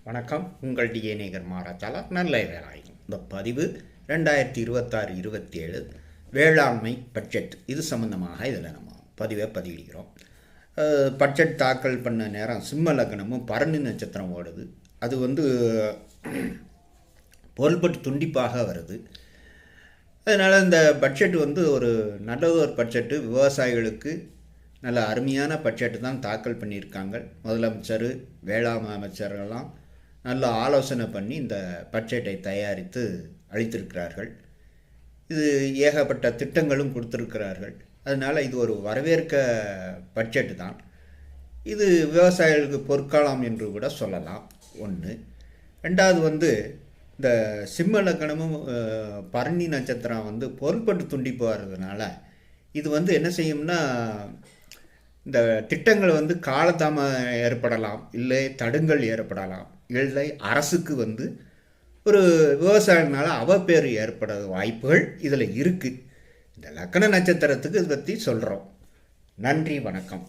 வணக்கம். உங்கள் டிஏநேகர் மாராச்சாலர் நல்ல வேலாயுதம். இந்த பதிவு 2026-27 வேளாண்மை பட்ஜெட் இது சம்மந்தமாக இதில் நம்ம பதிவிடுகிறோம். பட்ஜெட் தாக்கல் பண்ண நேரம் சிம்ம லக்னமும் பரணி நட்சத்திரம் ஓடுது. அது பொருள்பட்டு துண்டிப்பாக வருது. அதனால் இந்த பட்ஜெட் ஒரு நல்ல ஒரு பட்ஜெட்டு, விவசாயிகளுக்கு நல்ல அருமையான பட்ஜெட்டு தான் தாக்கல் பண்ணியிருக்காங்க. முதலமைச்சர், வேளாண் அமைச்சர்கள்லாம் நல்ல ஆலோசனை பண்ணி இந்த பட்ஜெட்டை தயாரித்து அளித்திருக்கிறார்கள். இது ஏகப்பட்ட திட்டங்களும் கொடுத்துருக்கிறார்கள். அதனால் இது ஒரு வரவேற்க பட்ஜெட்டு தான். இது விவசாயிகளுக்கு பொற்காலம் என்று கூட சொல்லலாம். ஒன்று. ரெண்டாவது இந்த சிம்ம லக்னமும் பரணி நட்சத்திரம் பொருள்பட்டு துண்டிப்பு வர்றதுனால இது என்ன செய்யும்னா, இந்த திட்டங்கள் காலதாமம் ஏற்படலாம், இல்லை தடுங்கல் ஏற்படலாம், இல்லை அரசுக்கு ஒரு விவசாயினால அவப்பேறு ஏற்பட வாய்ப்புகள் இதில் இருக்குது. இந்த லக்ன நட்சத்திரத்துக்கு இதை பற்றி சொல்கிறோம். நன்றி, வணக்கம்.